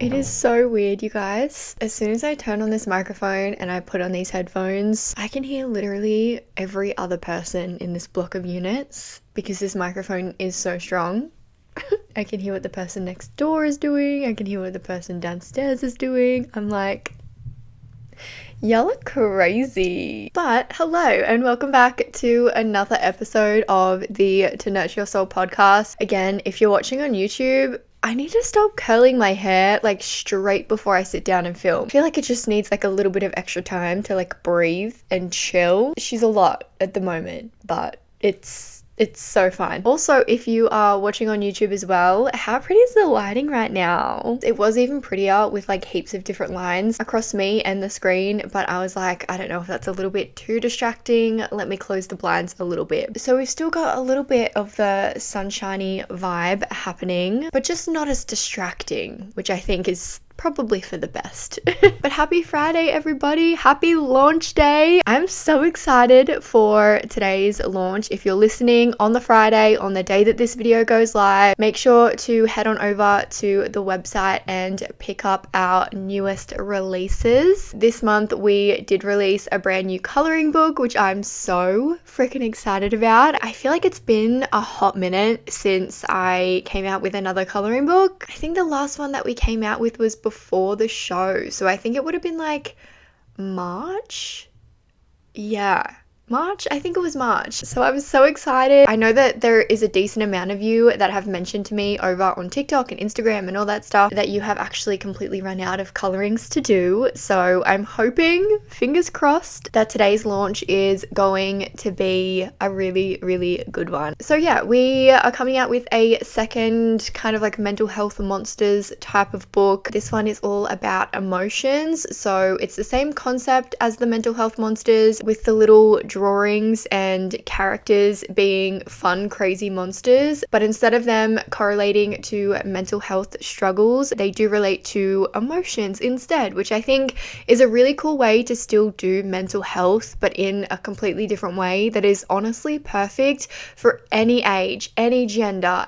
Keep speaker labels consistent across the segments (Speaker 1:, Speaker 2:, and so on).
Speaker 1: It is so weird, you guys. As soon as I turn on this microphone and I put on these headphones, I can hear literally every other person in this block of units because this microphone is so strong. I can hear what the person next door is doing. I can hear what the person downstairs is doing. I'm like, y'all are crazy. But hello and welcome back to another episode of the To Nurture Your Soul podcast. Again, if you're watching on YouTube, I need to stop curling my hair like straight before I sit down and film. I feel like it just needs like a little bit of extra time to like breathe and chill. She's a lot at the moment, but it's so fine. Also, if you are watching on YouTube as well, how pretty is the lighting right now? It was even prettier with like heaps of different lines across me and the screen, but I was like, I don't know if that's a little bit too distracting. Let me close the blinds a little bit. So we've still got a little bit of the sunshiny vibe happening, but just not as distracting, which I think is probably for the best. But happy Friday, everybody. Happy launch day. I'm so excited for today's launch. If you're listening on the Friday, on the day that this video goes live, make sure to head on over to the website and pick up our newest releases. This month we did release a brand new coloring book, which I'm so freaking excited about. I feel like it's been a hot minute since I came out with another coloring book. I think the last one that we came out with was before the show, so I think it would have been like March. March? I think it was March. So I was so excited. I know that there is a decent amount of you that have mentioned to me over on TikTok and Instagram and all that stuff that you have actually completely run out of colorings to do. So I'm hoping, fingers crossed, that today's launch is going to be a really, really good one. So yeah, we are coming out with a second kind of like mental health monsters type of book. This one is all about emotions. So it's the same concept as the mental health monsters with the little drawings and characters being fun, crazy monsters, but instead of them correlating to mental health struggles, they do relate to emotions instead, which I think is a really cool way to still do mental health, but in a completely different way that is honestly perfect for any age, any gender,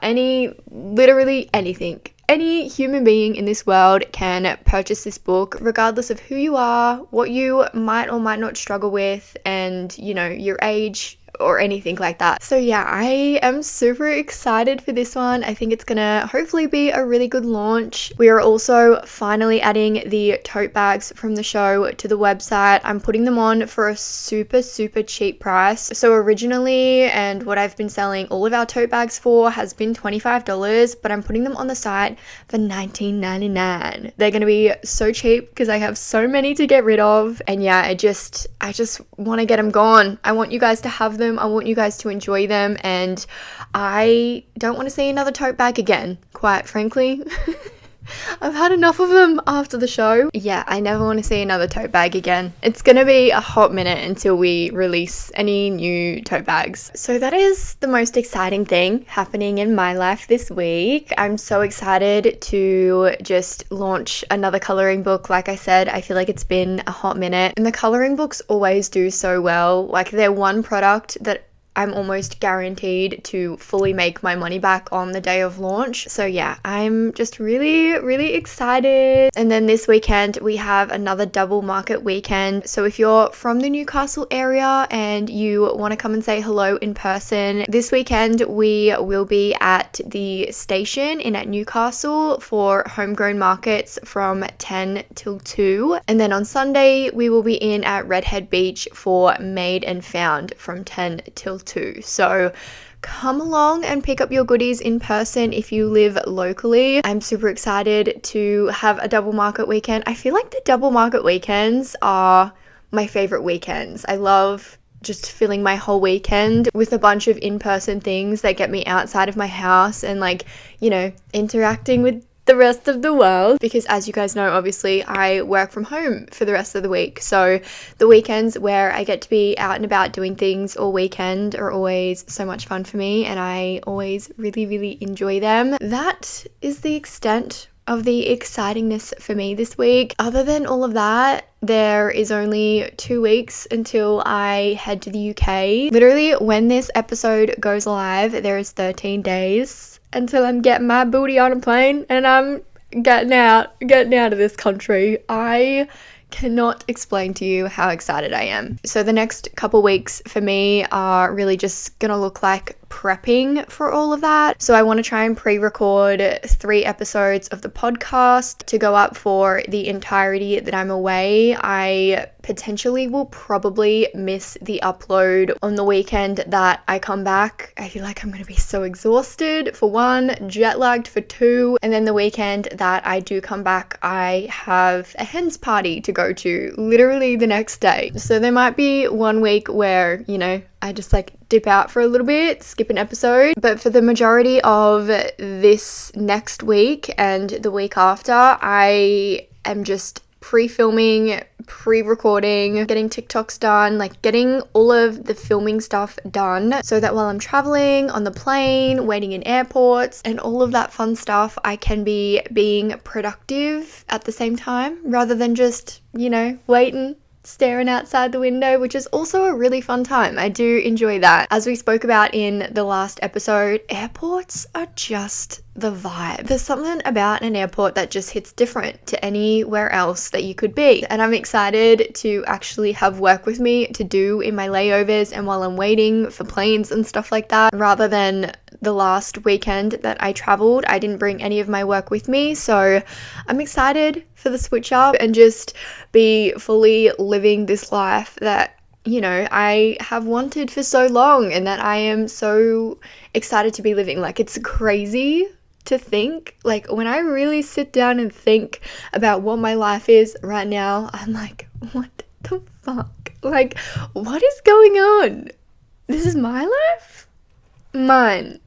Speaker 1: literally anything. Any human being in this world can purchase this book, regardless of who you are, what you might or might not struggle with, and, you know, your age or anything like that. So yeah, I am super excited for this one. I think it's gonna hopefully be a really good launch. We are also finally adding the tote bags from the show to the website. I'm putting them on for a super, super cheap price. So originally, and what I've been selling all of our tote bags for has been $25, but I'm putting them on the site for $19.99. They're gonna be so cheap because I have so many to get rid of. And yeah, I just want to get them gone. I want you guys to have them. I want you guys to enjoy them, and I don't want to see another tote bag again, quite frankly. I've had enough of them after the show. Yeah, I never want to see another tote bag again. It's gonna be a hot minute until we release any new tote bags. So that is the most exciting thing happening in my life this week. I'm so excited to just launch another coloring book. Like I said, I feel like it's been a hot minute, and the coloring books always do so well. Like, they're one product that I'm almost guaranteed to fully make my money back on the day of launch. So yeah, I'm just really, really excited. And then this weekend we have another double market weekend. So if you're from the Newcastle area and you want to come and say hello in person, this weekend we will be at the station at Newcastle for homegrown markets from 10 till 2. And then on Sunday we will be in at Redhead Beach for Made and Found from 10 till 2. So come along and pick up your goodies in person if you live locally. I'm super excited to have a double market weekend. I feel like the double market weekends are my favorite weekends. I love just filling my whole weekend with a bunch of in-person things that get me outside of my house and, like, you know, interacting with the rest of the world, because as you guys know, obviously I work from home for the rest of the week, so the weekends where I get to be out and about doing things all weekend are always so much fun for me, and I always really, really enjoy them. That is the extent of the excitingness for me this week. Other than all of that, there is only 2 weeks until I head to the UK. Literally, when this episode goes live, there is 13 days until I'm getting my booty on a plane and I'm getting out of this country. I cannot explain to you how excited I am. So the next couple weeks for me are really just gonna look like prepping for all of that. So I want to try and pre-record 3 episodes of the podcast to go up for the entirety that I'm away. I potentially will probably miss the upload on the weekend that I come back. I feel like I'm going to be so exhausted for 1, jet lagged for 2, and then the weekend that I do come back, I have a hens party to go to literally the next day. So there might be 1 week where, you know, I just like dip out for a little bit, skip an episode. But for the majority of this next week and the week after, I am just pre-filming, pre-recording, getting TikToks done, like getting all of the filming stuff done so that while I'm traveling on the plane, waiting in airports and all of that fun stuff, I can be being productive at the same time rather than just, you know, waiting, staring outside the window, which is also a really fun time. I do enjoy that. As we spoke about in the last episode, airports are just the vibe. There's something about an airport that just hits different to anywhere else that you could be. And I'm excited to actually have work with me to do in my layovers and while I'm waiting for planes and stuff like that, rather than the last weekend that I traveled. I didn't bring any of my work with me, so I'm excited for the switch up and just be fully living this life that, you know, I have wanted for so long and that I am so excited to be living. Like, it's crazy to think, like, when I really sit down and think about what my life is right now, I'm like, what the fuck? Like, what is going on? This is my life? Mine.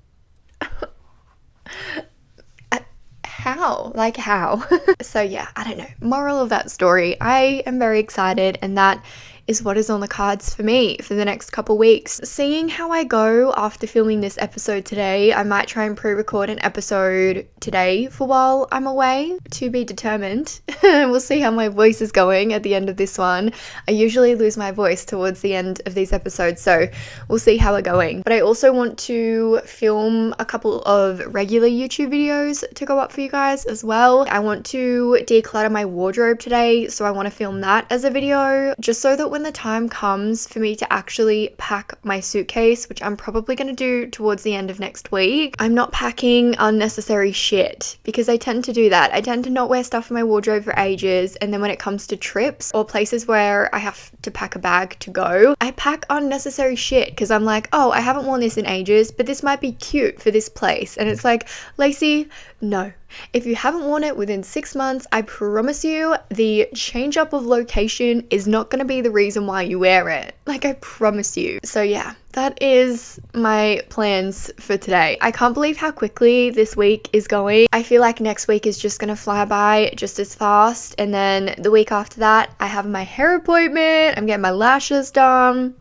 Speaker 1: How? Like, how? So yeah, I don't know. Moral of that story, I am very excited, and that is what is on the cards for me for the next couple weeks. Seeing how I go after filming this episode today, I might try and pre-record an episode today for while I'm away, to be determined. We'll see how my voice is going at the end of this one. I usually lose my voice towards the end of these episodes, so we'll see how we're going. But I also want to film a couple of regular YouTube videos to go up for you guys as well. I want to declutter my wardrobe today, so I want to film that as a video, just so that when the time comes for me to actually pack my suitcase, which I'm probably going to do towards the end of next week, I'm not packing unnecessary shit, because I tend to do that. I tend to not wear stuff in my wardrobe for ages, and then when it comes to trips or places where I have to pack a bag to go, I pack unnecessary shit because I'm like, oh, I haven't worn this in ages, but this might be cute for this place. And it's like, Lacey, no. If you haven't worn it within 6 months, I promise you the change up of location is not going to be the reason why you wear it. Like, I promise you. So yeah, that is my plans for today. I can't believe how quickly this week is going. I feel like next week is just going to fly by just as fast. And then the week after that, I have my hair appointment. I'm getting my lashes done.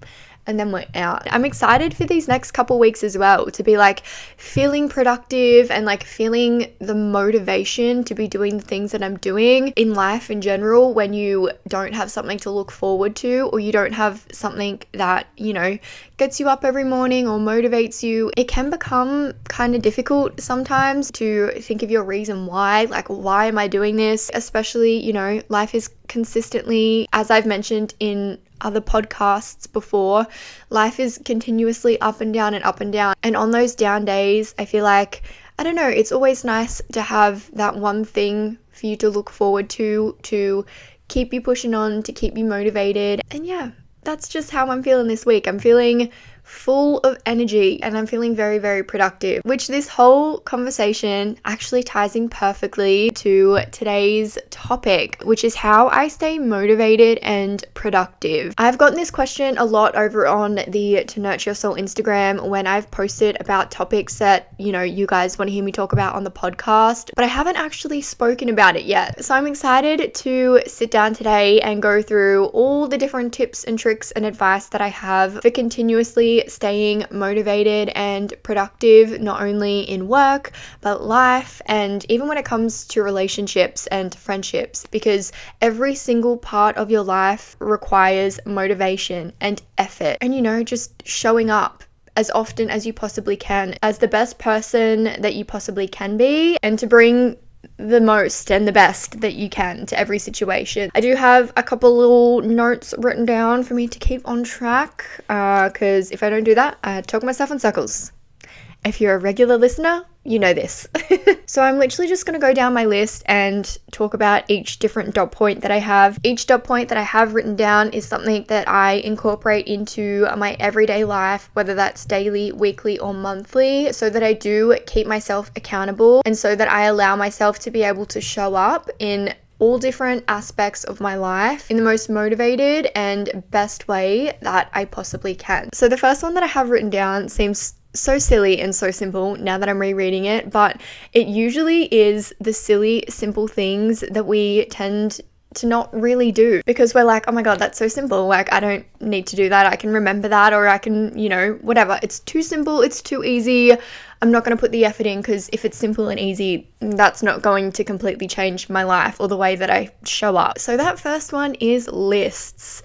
Speaker 1: And then we're out. I'm excited for these next couple weeks as well, to be like feeling productive and like feeling the motivation to be doing the things that I'm doing in life in general. When you don't have something to look forward to, or you don't have something that, you know, gets you up every morning or motivates you, it can become kind of difficult sometimes to think of your reason why. Like, why am I doing this? Especially, you know, life is consistently, as I've mentioned in other podcasts before, life is continuously up and down and up and down. And on those down days, I feel like, I don't know, it's always nice to have that one thing for you to look forward to keep you pushing on, to keep you motivated. And yeah, that's just how I'm feeling this week. I'm feeling full of energy and I'm feeling very, very productive, which this whole conversation actually ties in perfectly to today's topic, which is how I stay motivated and productive. I've gotten this question a lot over on the To Nurture Your Soul Instagram when I've posted about topics that, you know, you guys want to hear me talk about on the podcast, but I haven't actually spoken about it yet. So I'm excited to sit down today and go through all the different tips and tricks and advice that I have for continuously staying motivated and productive, not only in work but life, and even when it comes to relationships and friendships, because every single part of your life requires motivation and effort, and, you know, just showing up as often as you possibly can as the best person that you possibly can be, and to bring the most and the best that you can to every situation. I do have a couple little notes written down for me to keep on track, because if I don't do that, I talk myself in circles. If you're a regular listener, you know this. So I'm literally just going to go down my list and talk about each different dot point that I have. Each dot point that I have written down is something that I incorporate into my everyday life, whether that's daily, weekly, or monthly, so that I do keep myself accountable and so that I allow myself to be able to show up in all different aspects of my life in the most motivated and best way that I possibly can. So the first one that I have written down seems so silly and so simple now that I'm rereading it, but it usually is the silly, simple things that we tend to not really do because we're like, oh my god, that's so simple, like I don't need to do that, I can remember that, or I can, whatever, it's too simple, it's too easy, I'm not going to put the effort in, because if it's simple and easy, that's not going to completely change my life or the way that I show up. So that first one is lists.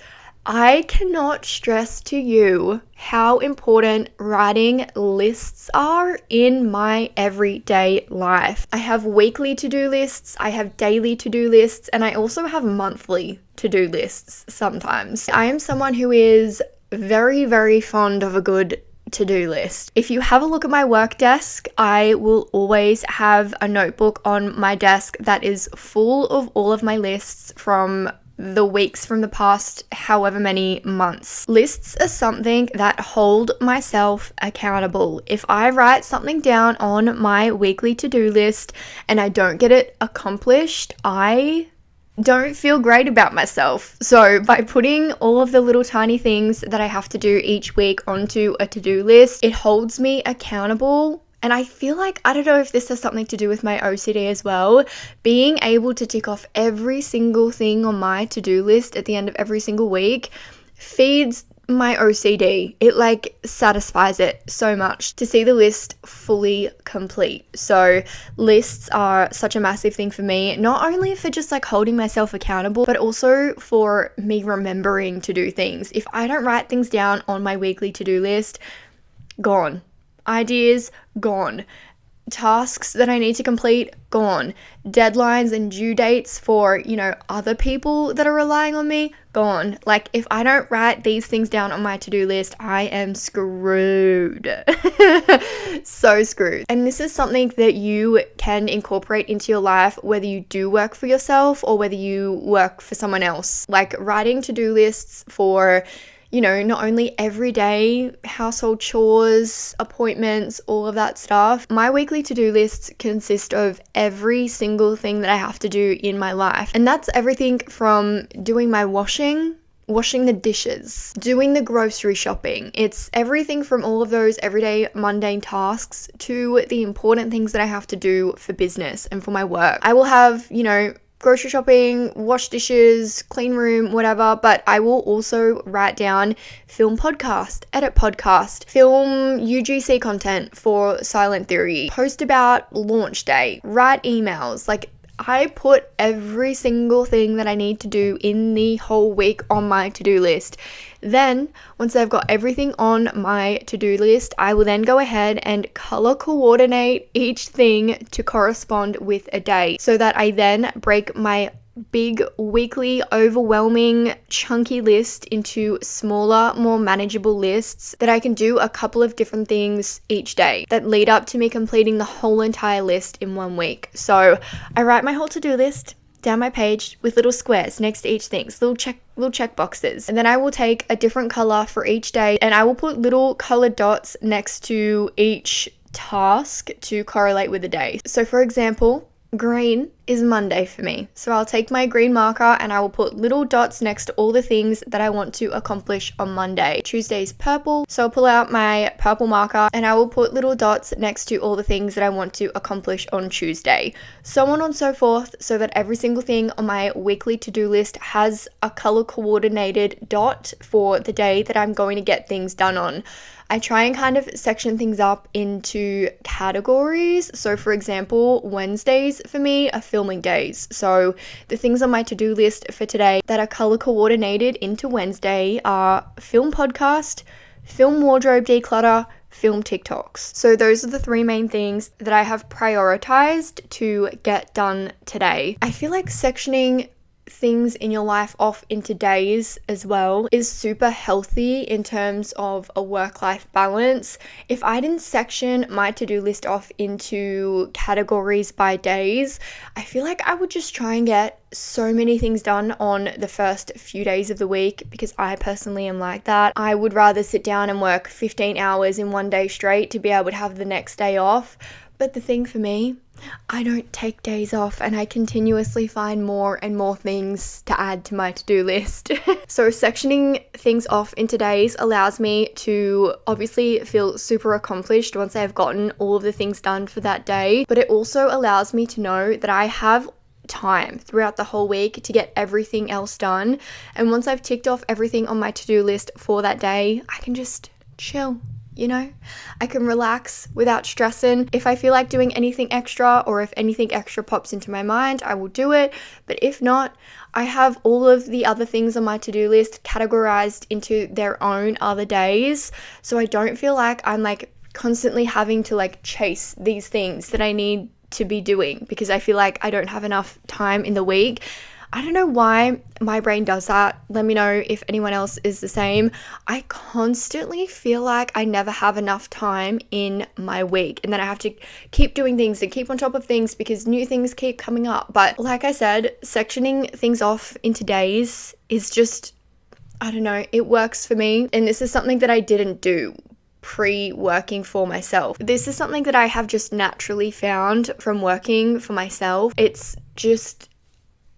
Speaker 1: I cannot stress to you how important writing lists are in my everyday life. I have weekly to-do lists, I have daily to-do lists, and I also have monthly to-do lists sometimes. I am someone who is very, very fond of a good to-do list. If you have a look at my work desk, I will always have a notebook on my desk that is full of all of my lists from the weeks from the past however many months. Lists are something that hold myself accountable. If I write something down on my weekly to-do list and I don't get it accomplished, I don't feel great about myself. So by putting all of the little tiny things that I have to do each week onto a to-do list, it holds me accountable. And I feel like, I don't know if this has something to do with my OCD as well, being able to tick off every single thing on my to-do list at the end of every single week feeds my OCD. It like satisfies it so much to see the list fully complete. So lists are such a massive thing for me, not only for just like holding myself accountable, but also for me remembering to do things. If I don't write things down on my weekly to-do list, gone. Ideas, gone. Tasks that I need to complete, gone. Deadlines and due dates for, other people that are relying on me, gone. Like, if I don't write these things down on my to-do list, I am screwed. So screwed. And this is something that you can incorporate into your life, whether you do work for yourself or whether you work for someone else. Like, writing to-do lists for not only everyday household chores, appointments, all of that stuff. My weekly to-do lists consist of every single thing that I have to do in my life. And that's everything from doing my washing the dishes, doing the grocery shopping. It's everything from all of those everyday mundane tasks to the important things that I have to do for business and for my work. I will have, grocery shopping, wash dishes, clean room, whatever, but I will also write down film podcast, edit podcast, film UGC content for Silent Theory, post about launch day, write emails. Like, I put every single thing that I need to do in the whole week on my to-do list. Then, once I've got everything on my to-do list, I will then go ahead and color coordinate each thing to correspond with a day, so that I then break my big weekly overwhelming chunky list into smaller, more manageable lists that I can do a couple of different things each day that lead up to me completing the whole entire list in 1 week. So I write my whole to-do list down my page with little squares next to each thing, so little check boxes, and then I will take a different color for each day and I will put little colored dots next to each task to correlate with the day. So for example, green is Monday for me. So I'll take my green marker and I will put little dots next to all the things that I want to accomplish on Monday. Tuesday's purple, so I'll pull out my purple marker and I will put little dots next to all the things that I want to accomplish on Tuesday. So on and so forth, so that every single thing on my weekly to-do list has a color coordinated dot for the day that I'm going to get things done on. I try and kind of section things up into categories. So for example, Wednesdays for me are filming days. So the things on my to-do list for today that are color coordinated into Wednesday are film podcast, film wardrobe declutter, film TikToks. So those are the 3 main things that I have prioritized to get done today. I feel like sectioning things in your life off into days as well is super healthy in terms of a work-life balance. If I didn't section my to-do list off into categories by days, I feel like I would just try and get so many things done on the first few days of the week, because I personally am like that. I would rather sit down and work 15 hours in one day straight to be able to have the next day off. But the thing for me, I don't take days off, and I continuously find more and more things to add to my to-do list. So sectioning things off into days allows me to obviously feel super accomplished once I've gotten all of the things done for that day, but it also allows me to know that I have time throughout the whole week to get everything else done. And once I've ticked off everything on my to-do list for that day, I can just chill. I can relax without stressing. If I feel like doing anything extra, or if anything extra pops into my mind, I will do it. But if not, I have all of the other things on my to-do list categorized into their own other days. So I don't feel like I'm like constantly having to like chase these things that I need to be doing, because I feel like I don't have enough time in the week. I don't know why my brain does that. Let me know if anyone else is the same. I constantly feel like I never have enough time in my week, and then I have to keep doing things and keep on top of things because new things keep coming up. But like I said, sectioning things off into days is just, I don't know, it works for me. And this is something that I didn't do pre-working for myself. This is something that I have just naturally found from working for myself. It's just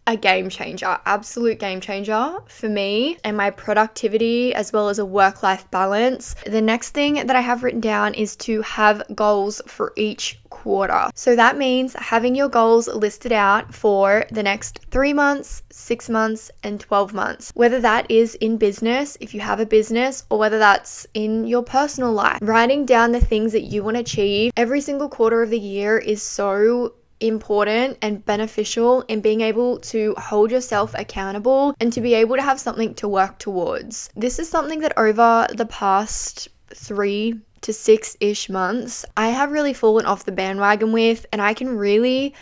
Speaker 1: a game changer, absolute game changer for me and my productivity, as well as a work-life balance. The next thing that I have written down is to have goals for each quarter. So that means having your goals listed out for the next 3 months, 6 months, and 12 months. Whether that is in business, if you have a business, or whether that's in your personal life. Writing down the things that you want to achieve every single quarter of the year is so important and beneficial in being able to hold yourself accountable and to be able to have something to work towards. This is something that over the past 3 to 6-ish months, I have really fallen off the bandwagon with, and I can really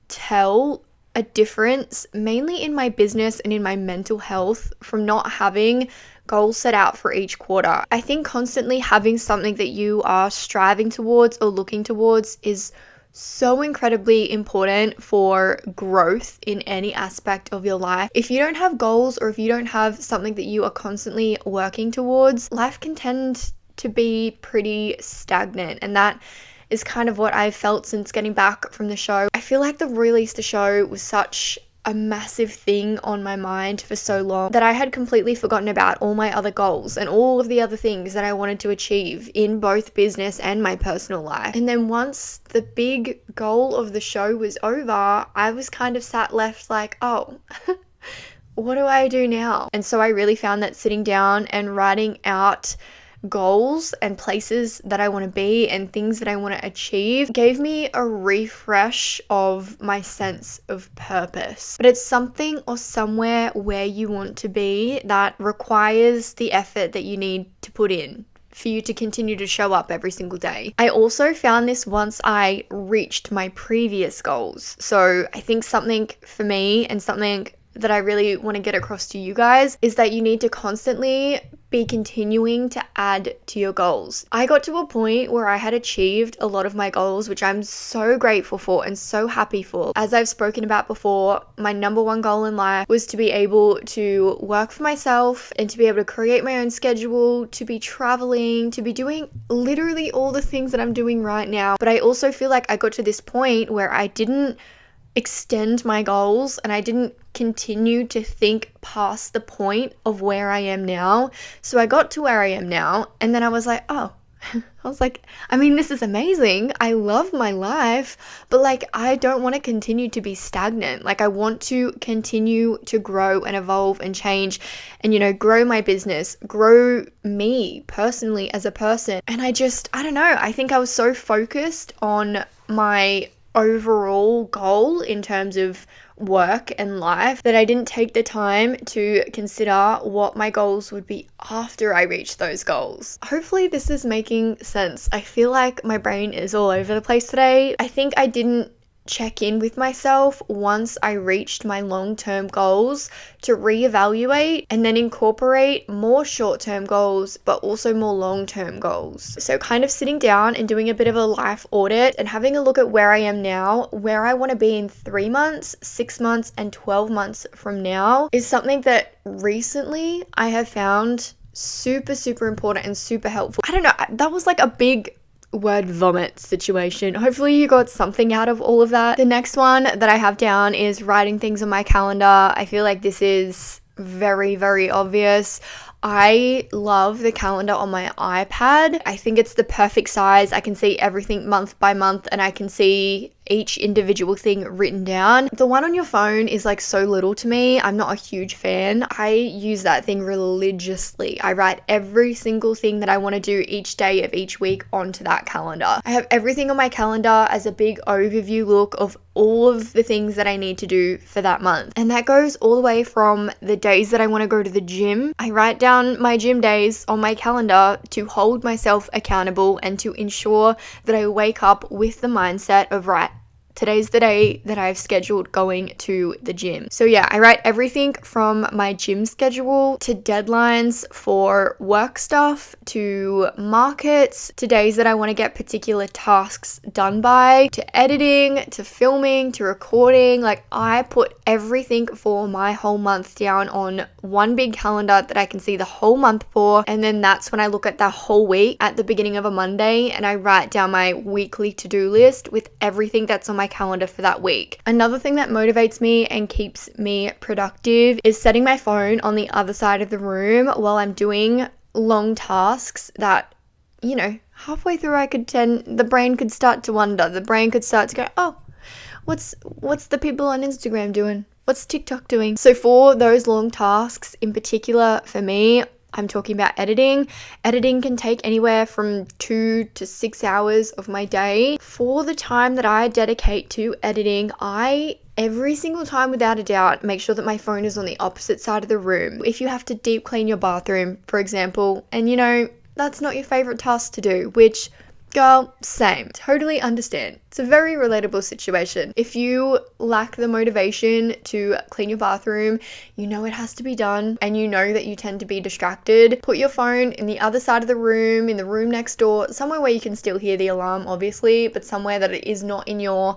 Speaker 1: tell a difference mainly in my business and in my mental health from not having goals set out for each quarter. I think constantly having something that you are striving towards or looking towards is so incredibly important for growth in any aspect of your life. If you don't have goals, or if you don't have something that you are constantly working towards, life can tend to be pretty stagnant, and that is kind of what I've felt since getting back from the show. I feel like the release the show was such a massive thing on my mind for so long that I had completely forgotten about all my other goals and all of the other things that I wanted to achieve in both business and my personal life. And then once the big goal of the show was over, I was kind of sat left like, oh, what do I do now? And so I really found that sitting down and writing out goals and places that I want to be and things that I want to achieve gave me a refresh of my sense of purpose. But it's something or somewhere where you want to be that requires the effort that you need to put in for you to continue to show up every single day. I also found this once I reached my previous goals. So I think something for me, and something that I really want to get across to you guys, is that you need to constantly be continuing to add to your goals. I got to a point where I had achieved a lot of my goals, which I'm so grateful for and so happy for. As I've spoken about before, my number one goal in life was to be able to work for myself and to be able to create my own schedule, to be traveling, to be doing literally all the things that I'm doing right now. But I also feel like I got to this point where I didn't extend my goals and I didn't continue to think past the point of where I am now. So I got to where I am now, and then I was like, oh, I mean, this is amazing. I love my life, but like, I don't want to continue to be stagnant. Like, I want to continue to grow and evolve and change and, you know, grow my business, grow me personally as a person. And I don't know, I think I was so focused on my overall goal in terms of work and life that I didn't take the time to consider what my goals would be after I reached those goals. Hopefully this is making sense. I feel like my brain is all over the place today. I think I didn't check in with myself once I reached my long-term goals to reevaluate and then incorporate more short-term goals, but also more long-term goals. So kind of sitting down and doing a bit of a life audit and having a look at where I am now, where I want to be in 3 months, 6 months, and 12 months from now is something that recently I have found super, super important and super helpful. I don't know, that was like a big word vomit situation. Hopefully you got something out of all of that. The next one that I have down is writing things on my calendar. I feel like this is very, very obvious. I love the calendar on my iPad. I think it's the perfect size. I can see everything month by month and I can see each individual thing written down. The one on your phone is like so little to me. I'm not a huge fan. I use that thing religiously. I write every single thing that I want to do each day of each week onto that calendar. I have everything on my calendar as a big overview look of all of the things that I need to do for that month. And that goes all the way from the days that I want to go to the gym. I write down my gym days on my calendar to hold myself accountable and to ensure that I wake up with the mindset of, right, today's the day that I've scheduled going to the gym. So yeah, I write everything from my gym schedule to deadlines for work stuff to markets to days that I want to get particular tasks done by, to editing, to filming, to recording. Like I put everything for my whole month down on one big calendar that I can see the whole month for. And then that's when I look at the whole week at the beginning of a Monday and I write down my weekly to-do list with everything that's on my calendar for that week. Another thing that motivates me and keeps me productive is setting my phone on the other side of the room while I'm doing long tasks that, you know, halfway through the brain could start to wonder. The brain could start to go, oh, what's the people on Instagram doing? What's TikTok doing? So for those long tasks in particular for me, I'm talking about editing. Editing can take anywhere from 2 to 6 hours of my day. For the time that I dedicate to editing, I every single time without a doubt make sure that my phone is on the opposite side of the room. If you have to deep clean your bathroom, for example, and you know, that's not your favorite task to do, which girl, same. Totally understand. It's a very relatable situation. If you lack the motivation to clean your bathroom, you know it has to be done, and you know that you tend to be distracted, put your phone in the other side of the room, in the room next door, somewhere where you can still hear the alarm, obviously, but somewhere that it is not in your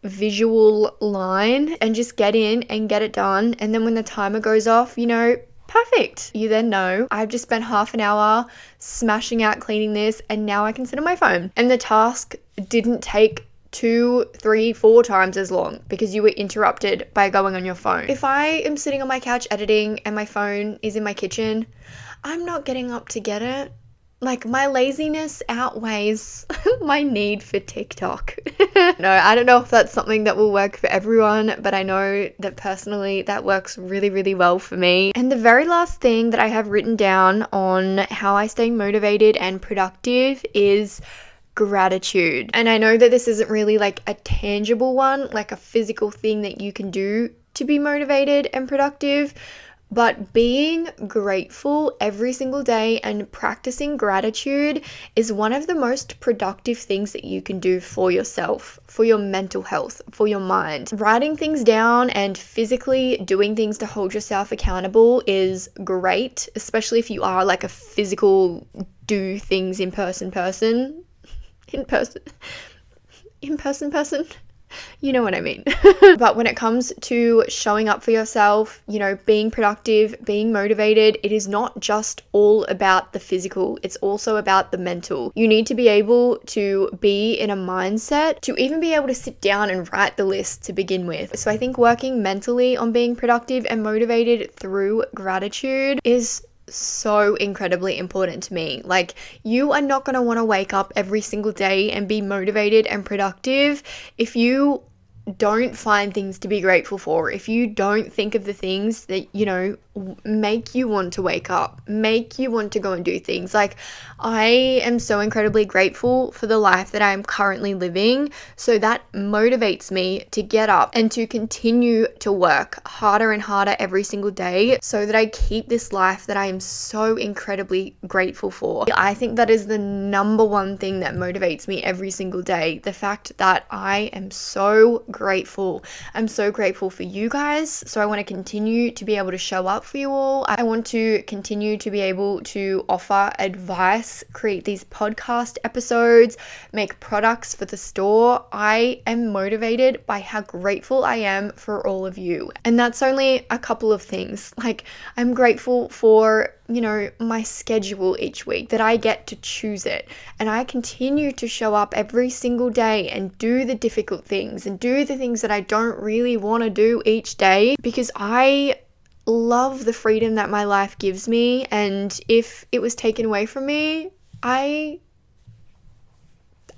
Speaker 1: visual line, and just get in and get it done. And then when the timer goes off, you know, perfect. You then know I've just spent half an hour smashing out cleaning this and now I can sit on my phone. And the task didn't take 2, 3, 4 times as long because you were interrupted by going on your phone. If I am sitting on my couch editing and my phone is in my kitchen, I'm not getting up to get it. Like, my laziness outweighs my need for TikTok. No, I don't know if that's something that will work for everyone, but I know that personally that works really, really well for me. And the very last thing that I have written down on how I stay motivated and productive is gratitude. And I know that this isn't really like a tangible one, like a physical thing that you can do to be motivated and productive, but being grateful every single day and practicing gratitude is one of the most productive things that you can do for yourself, for your mental health, for your mind. Writing things down and physically doing things to hold yourself accountable is great, especially if you are like a physical do things in person. You know what I mean. But when it comes to showing up for yourself, you know, being productive, being motivated, it is not just all about the physical. It's also about the mental. You need to be able to be in a mindset to even be able to sit down and write the list to begin with. So I think working mentally on being productive and motivated through gratitude is so incredibly important to me. Like, you are not going to want to wake up every single day and be motivated and productive if you don't find things to be grateful for, if you don't think of the things that, you know, make you want to wake up, make you want to go and do things. Like, I am so incredibly grateful for the life that I am currently living. So that motivates me to get up and to continue to work harder and harder every single day so that I keep this life that I am so incredibly grateful for. I think that is the number one thing that motivates me every single day. The fact that I am so grateful. I'm so grateful for you guys. So I want to continue to be able to show up for you all. I want to continue to be able to offer advice, create these podcast episodes, make products for the store. I am motivated by how grateful I am for all of you. And that's only a couple of things. Like, I'm grateful for, you know, my schedule each week, that I get to choose it. And I continue to show up every single day and do the difficult things and do the things that I don't really want to do each day, because I love the freedom that my life gives me. And if it was taken away from me, I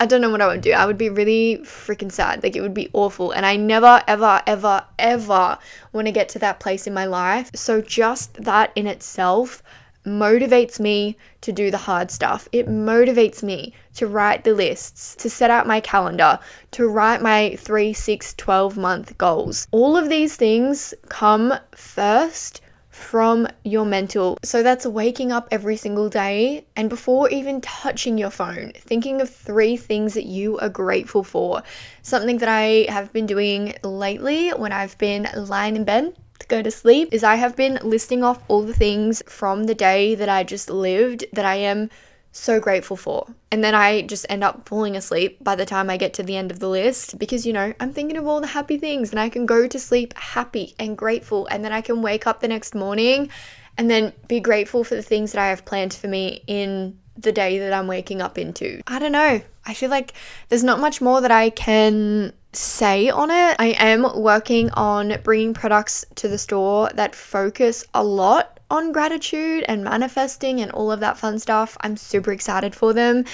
Speaker 1: don't know what I would do. I would be really freaking sad. Like, it would be awful. And I never, ever, ever, ever want to get to that place in my life. So just that in itself motivates me to do the hard stuff. It motivates me to write the lists, to set out my calendar, to write my 3, 6, 12 month goals. All of these things come first from your mental. So that's waking up every single day, and before even touching your phone, thinking of 3 things that you are grateful for. Something that I have been doing lately when I've been lying in bed to go to sleep is I have been listing off all the things from the day that I just lived that I am so grateful for. And then I just end up falling asleep by the time I get to the end of the list, because, you know, I'm thinking of all the happy things, and I can go to sleep happy and grateful, and then I can wake up the next morning and then be grateful for the things that I have planned for me in the day that I'm waking up into. I don't know. I feel like there's not much more that I can say on it. I am working on bringing products to the store that focus a lot on gratitude and manifesting and all of that fun stuff. I'm super excited for them.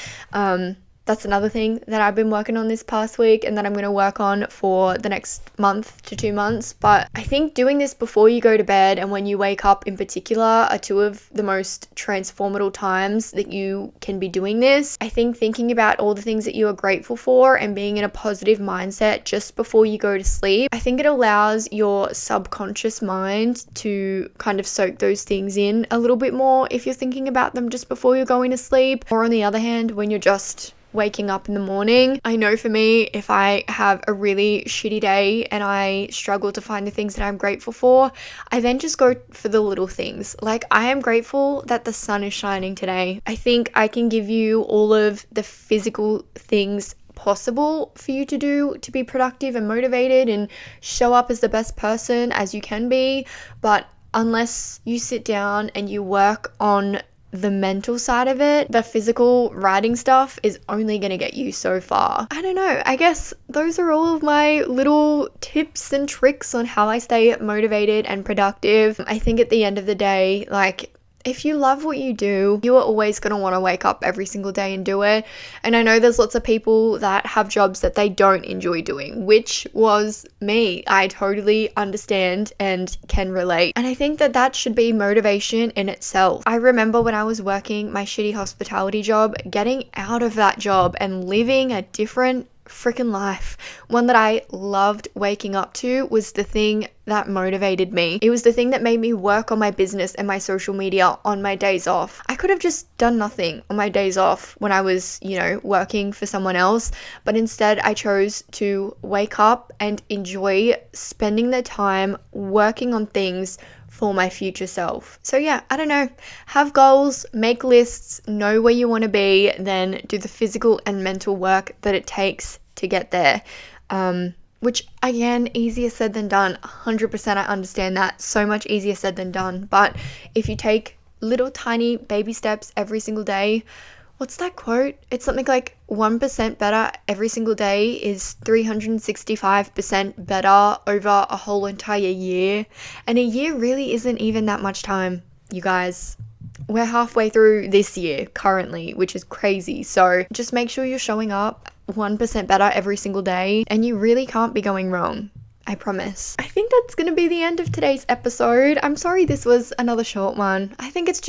Speaker 1: That's another thing that I've been working on this past week and that I'm going to work on for the next month to 2 months. But I think doing this before you go to bed and when you wake up in particular are 2 of the most transformative times that you can be doing this. I think thinking about all the things that you are grateful for and being in a positive mindset just before you go to sleep, I think it allows your subconscious mind to kind of soak those things in a little bit more if you're thinking about them just before you're going to sleep. Or on the other hand, when you're just waking up in the morning. I know for me, if I have a really shitty day and I struggle to find the things that I'm grateful for, I then just go for the little things. Like, I am grateful that the sun is shining today. I think I can give you all of the physical things possible for you to do to be productive and motivated and show up as the best person as you can be. But unless you sit down and you work on the mental side of it, the physical writing stuff is only going to get you so far. I don't know. I guess those are all of my little tips and tricks on how I stay motivated and productive. I think at the end of the day, like, if you love what you do, you are always going to want to wake up every single day and do it. And I know there's lots of people that have jobs that they don't enjoy doing, which was me. I totally understand and can relate. And I think that that should be motivation in itself. I remember when I was working my shitty hospitality job, getting out of that job and living a different freaking life, one that I loved waking up to, was the thing that motivated me. It was the thing that made me work on my business and my social media on my days off. I could have just done nothing on my days off when I was, working for someone else, but instead I chose to wake up and enjoy spending the time working on things for my future self. So yeah, I don't know. Have goals, make lists, know where you want to be, then do the physical and mental work that it takes to get there. Which again, easier said than done. 100% I understand that. So much easier said than done. But if you take little tiny baby steps every single day, what's that quote? It's something like 1% better every single day is 365% better over a whole entire year. And a year really isn't even that much time, you guys. We're halfway through this year currently, which is crazy. So just make sure you're showing up 1% better every single day, and you really can't be going wrong. I promise. I think that's gonna be the end of today's episode. I'm sorry this was another short one. I think it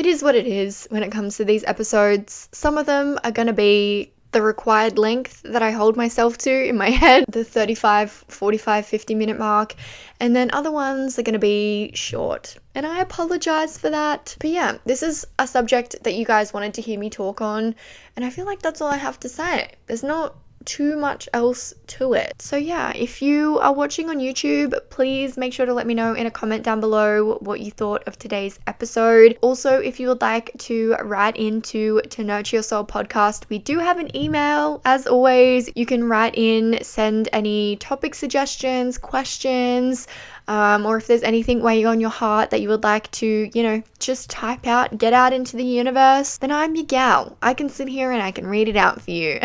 Speaker 1: is what it is when it comes to these episodes. Some of them are gonna be the required length that I hold myself to in my head, the 35, 45, 50-minute mark, and then other ones are going to be short, and I apologize for that. But yeah, this is a subject that you guys wanted to hear me talk on, and I feel like that's all I have to say. There's not too much else to it. So yeah, if you are watching on YouTube, please make sure to let me know in a comment down below what you thought of today's episode. Also, if you would like to write into To Nurture Your Soul podcast, we do have an email. As always, you can write in, send any topic suggestions, questions, or if there's anything weighing on your heart that you would like to, just type out, get out into the universe, then I'm your gal. I can sit here and I can read it out for you.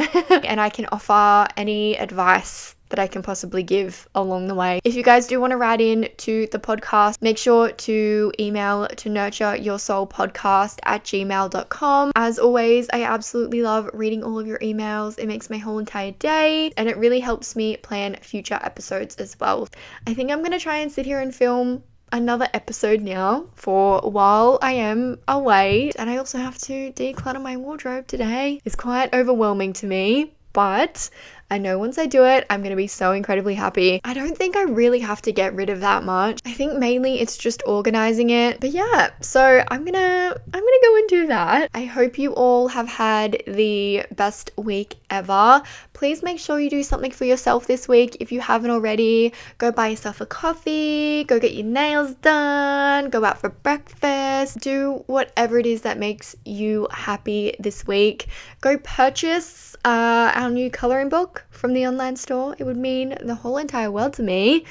Speaker 1: And I can offer any advice that I can possibly give along the way. If you guys do want to write in to the podcast, make sure to email to nurtureyoursoulpodcast@gmail.com. As always, I absolutely love reading all of your emails. It makes my whole entire day, and it really helps me plan future episodes as well. I think I'm going to try and sit here and film another episode now for while I am away. And I also have to declutter my wardrobe today. It's quite overwhelming to me, but I know once I do it, I'm going to be so incredibly happy. I don't think I really have to get rid of that much. I think mainly it's just organizing it. But yeah, so I'm gonna go and do that. I hope you all have had the best week ever. Please make sure you do something for yourself this week. If you haven't already, go buy yourself a coffee, go get your nails done, go out for breakfast, do whatever it is that makes you happy this week. Go purchase our new coloring book from the online store. It would mean the whole entire world to me.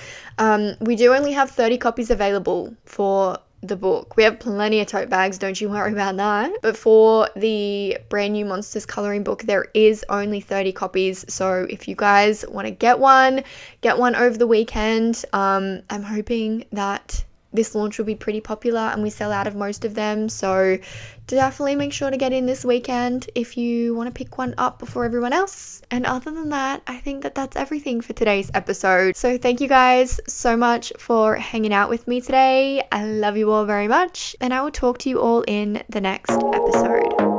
Speaker 1: We do only have 30 copies available for the book. We have plenty of tote bags, don't you worry about that. But for the brand new Monsters coloring book, there is only 30 copies. So if you guys want to get one over the weekend. I'm hoping that this launch will be pretty popular and we sell out of most of them. So definitely make sure to get in this weekend if you want to pick one up before everyone else. And other than that, I think that that's everything for today's episode. So thank you guys so much for hanging out with me today. I love you all very much, and I will talk to you all in the next episode.